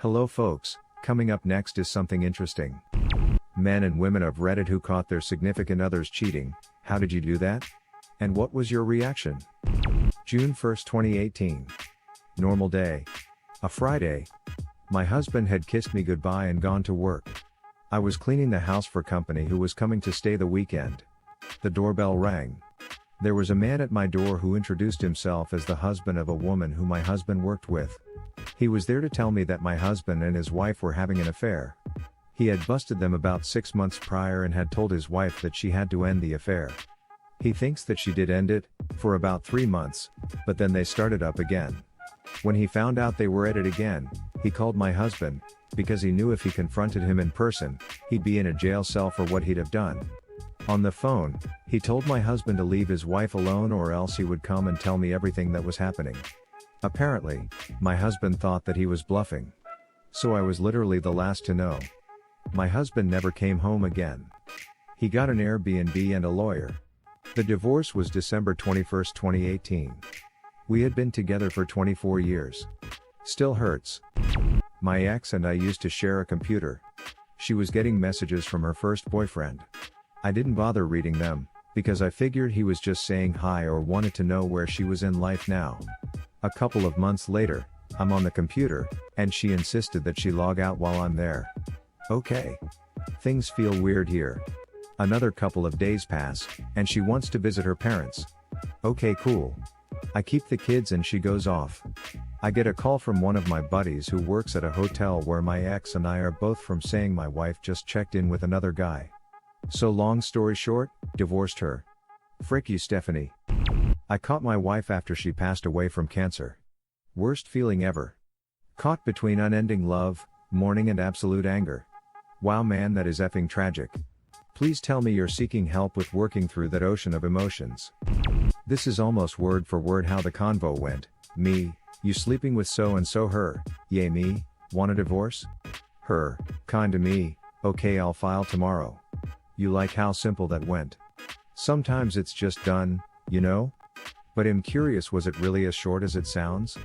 Hello folks, coming up next is something interesting. Men and women of Reddit who caught their significant others cheating. How did you do that? And what was your reaction? June 1st, 2018. Normal day. A Friday. My husband had kissed me goodbye and gone to work. I was cleaning the house for company who was coming to stay the weekend. The doorbell rang. There was a man at my door who introduced himself as the husband of a woman who my husband worked with. He was there to tell me that my husband and his wife were having an affair. He had busted them about 6 months prior and had told his wife that she had to end the affair. He thinks that she did end it, for about 3 months, but then they started up again. When he found out they were at it again, he called my husband, because he knew if he confronted him in person, he'd be in a jail cell for what he'd have done. On the phone, he told my husband to leave his wife alone or else he would come and tell me everything that was happening. Apparently, my husband thought that he was bluffing. So I was literally the last to know. My husband never came home again. He got an Airbnb and a lawyer. The divorce was December 21st, 2018. We had been together for 24 years. Still hurts. My ex and I used to share a computer. She was getting messages from her first boyfriend. I didn't bother reading them, because I figured he was just saying hi or wanted to know where she was in life now. A couple of months later, I'm on the computer, and she insisted that she log out while I'm there. Okay. Things feel weird here. Another couple of days pass, and she wants to visit her parents. Okay, cool. I keep the kids and she goes off. I get a call from one of my buddies who works at a hotel where my ex and I are both from saying my wife just checked in with another guy. So long story short, divorced her. Frick you, Stephanie. I caught my wife after she passed away from cancer. Worst feeling ever. Caught between unending love, mourning and absolute anger. Wow man, that is effing tragic. Please tell me you're seeking help with working through that ocean of emotions. This is almost word for word how the convo went. Me, you sleeping with so and so her, yay me, want a divorce? Her, kinda me, okay I'll file tomorrow. You like how simple that went? Sometimes it's just done, you know? But I'm curious, was it really as short as it sounds?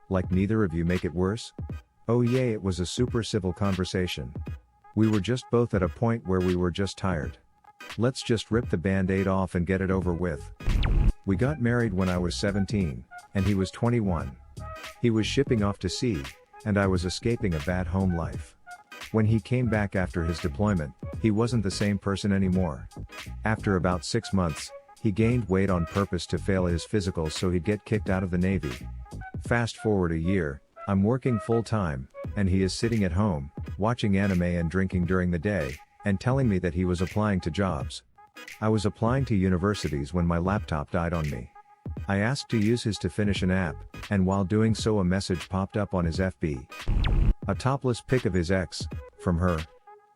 Like neither of you make it worse? Oh yeah, it was a super civil conversation. We were just both at a point where we were just tired. Let's just rip the band-aid off and get it over with. We got married when I was 17, and he was 21. He was shipping off to sea, and I was escaping a bad home life. When he came back after his deployment, he wasn't the same person anymore. After about 6 months, he gained weight on purpose to fail his physicals so he'd get kicked out of the Navy. Fast forward a year, I'm working full-time, and he is sitting at home, watching anime and drinking during the day, and telling me that he was applying to jobs. I was applying to universities when my laptop died on me. I asked to use his to finish an app, and while doing so a message popped up on his FB. A topless pic of his ex, from her.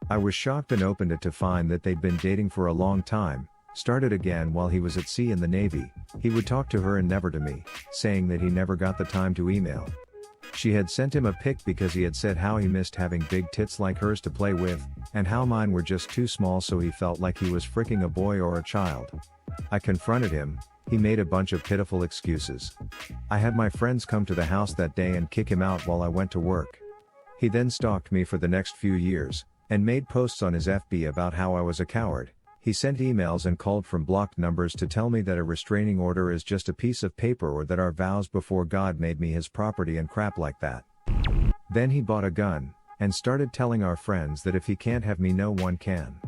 I was shocked and opened it to find that they'd been dating for a long time, started again while he was at sea in the Navy. He would talk to her and never to me, saying that he never got the time to email. She had sent him a pic because he had said how he missed having big tits like hers to play with, and how mine were just too small so he felt like he was fricking a boy or a child. I confronted him, he made a bunch of pitiful excuses. I had my friends come to the house that day and kick him out while I went to work. He then stalked me for the next few years, and made posts on his FB about how I was a coward. He sent emails and called from blocked numbers to tell me that a restraining order is just a piece of paper or that our vows before God made me his property and crap like that. Then he bought a gun, and started telling our friends that if he can't have me no one can.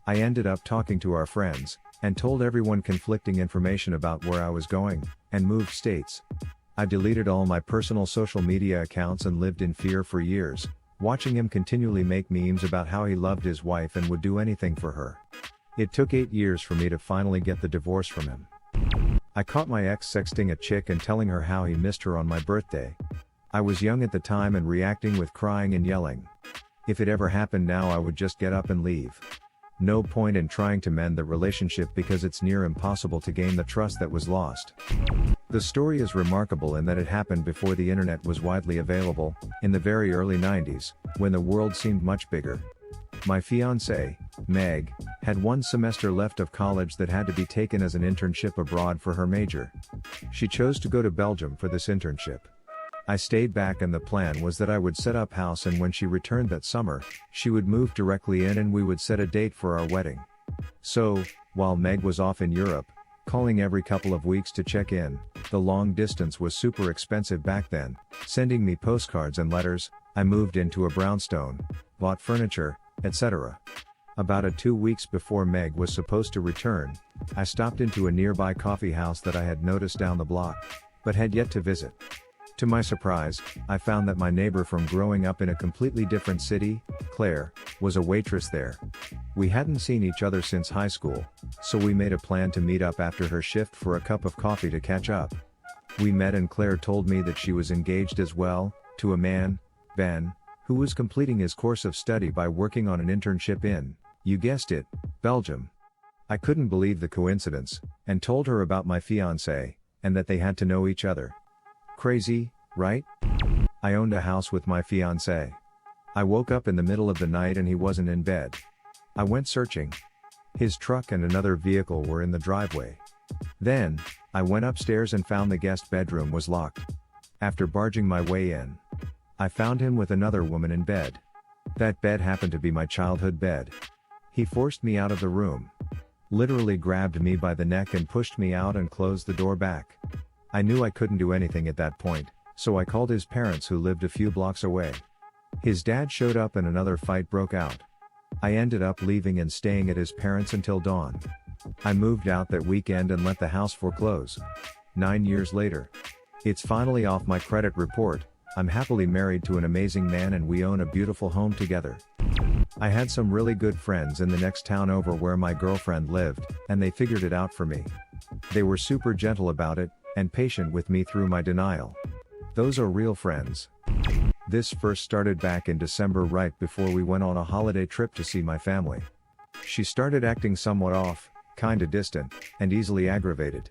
I ended up talking to our friends, and told everyone conflicting information about where I was going, and moved states. I deleted all my personal social media accounts and lived in fear for years, watching him continually make memes about how he loved his wife and would do anything for her. It took 8 years for me to finally get the divorce from him. I caught my ex sexting a chick and telling her how he missed her on my birthday. I was young at the time and reacting with crying and yelling. If it ever happened now I would just get up and leave. No point in trying to mend the relationship because it's near impossible to gain the trust that was lost. The story is remarkable in that it happened before the internet was widely available, in the very early 90s, when the world seemed much bigger. My fiancée, Meg, had 1 semester left of college that had to be taken as an internship abroad for her major. She chose to go to Belgium for this internship. I stayed back and the plan was that I would set up house, and when she returned that summer, she would move directly in and we would set a date for our wedding. So, while Meg was off in Europe, calling every couple of weeks to check in, the long distance was super expensive back then, sending me postcards and letters, I moved into a brownstone, bought furniture, etc. About 2 weeks before Meg was supposed to return, I stopped into a nearby coffee house that I had noticed down the block, but had yet to visit. To my surprise, I found that my neighbor from growing up in a completely different city, Claire, was a waitress there. We hadn't seen each other since high school, so we made a plan to meet up after her shift for a cup of coffee to catch up. We met and Claire told me that she was engaged as well, to a man, Ben, who was completing his course of study by working on an internship in, you guessed it, Belgium. I couldn't believe the coincidence, and told her about my fiancé, and that they had to know each other. Crazy, right? I owned a house with my fiancé. I woke up in the middle of the night and he wasn't in bed. I went searching. His truck and another vehicle were in the driveway. Then, I went upstairs and found the guest bedroom was locked. After barging my way in, I found him with another woman in bed. That bed happened to be my childhood bed. He forced me out of the room. Literally grabbed me by the neck and pushed me out and closed the door back. I knew I couldn't do anything at that point, so I called his parents who lived a few blocks away. His dad showed up and another fight broke out. I ended up leaving and staying at his parents until dawn. I moved out that weekend and let the house foreclose. 9 years later. It's finally off my credit report. I'm happily married to an amazing man and we own a beautiful home together. I had some really good friends in the next town over where my girlfriend lived, and they figured it out for me. They were super gentle about it, and patient with me through my denial. Those are real friends. This first started back in December right before we went on a holiday trip to see my family. She started acting somewhat off, kinda distant, and easily aggravated.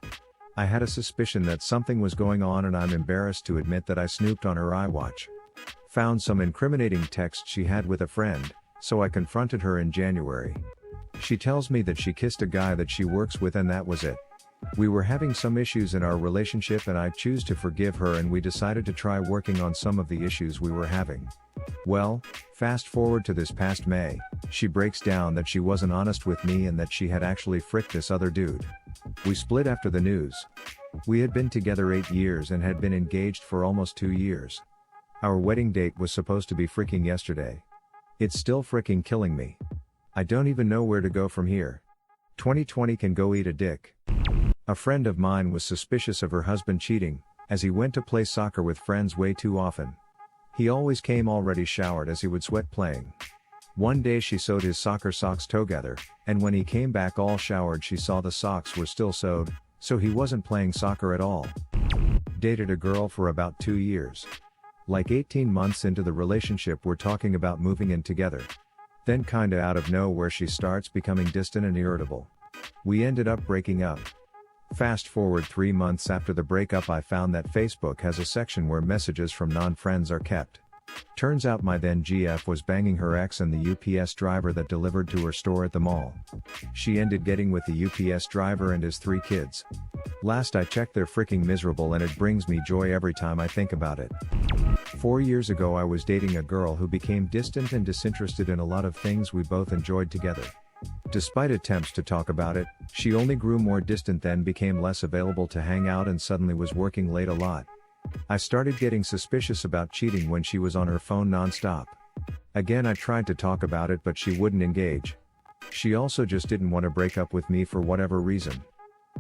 I had a suspicion that something was going on and I'm embarrassed to admit that I snooped on her iWatch. Found some incriminating texts she had with a friend, so I confronted her in January. She tells me that she kissed a guy that she works with and that was it. We were having some issues in our relationship and I choose to forgive her and we decided to try working on some of the issues we were having. Well, fast forward to this past May, she breaks down that she wasn't honest with me and that she had actually fricked this other dude. We split after the news. We had been together 8 years and had been engaged for almost 2 years. Our wedding date was supposed to be freaking yesterday. It's still freaking killing me. I don't even know where to go from here. 2020 can go eat a dick. A friend of mine was suspicious of her husband cheating, as he went to play soccer with friends way too often. He always came already showered as he would sweat playing. One day she sewed his soccer socks together, and when he came back all showered she saw the socks were still sewed, so he wasn't playing soccer at all. Dated a girl for about 2 years. Like 18 months into the relationship we're talking about moving in together. Then kinda out of nowhere she starts becoming distant and irritable. We ended up breaking up. Fast forward 3 months after the breakup I found that Facebook has a section where messages from non-friends are kept. Turns out my then GF was banging her ex and the UPS driver that delivered to her store at the mall. She ended getting with the UPS driver and his 3 kids. Last I checked they're freaking miserable and it brings me joy every time I think about it. 4 years ago I was dating a girl who became distant and disinterested in a lot of things we both enjoyed together. Despite attempts to talk about it, she only grew more distant, then became less available to hang out and suddenly was working late a lot. I started getting suspicious about cheating when she was on her phone non-stop. Again I tried to talk about it but she wouldn't engage. She also just didn't want to break up with me for whatever reason.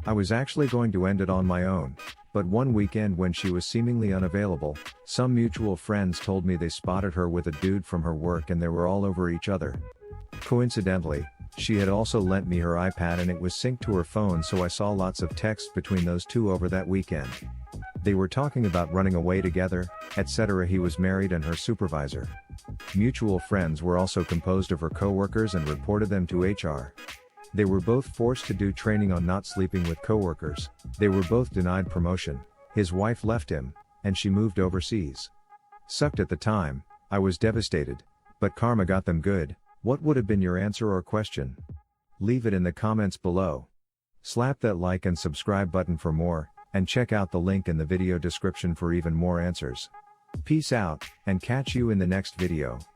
I was actually going to end it on my own, but one weekend when she was seemingly unavailable, some mutual friends told me they spotted her with a dude from her work and they were all over each other. Coincidentally, she had also lent me her iPad and it was synced to her phone, so I saw lots of texts between those two over that weekend. They were talking about running away together, etc. He was married and her supervisor. Mutual friends were also composed of her coworkers and reported them to HR. They were both forced to do training on not sleeping with coworkers. They were both denied promotion. His wife left him, and she moved overseas. Sucked at the time, I was devastated, but karma got them good. What would have been your answer or question? Leave it in the comments below. Slap that like and subscribe button for more, and check out the link in the video description for even more answers. Peace out, and catch you in the next video.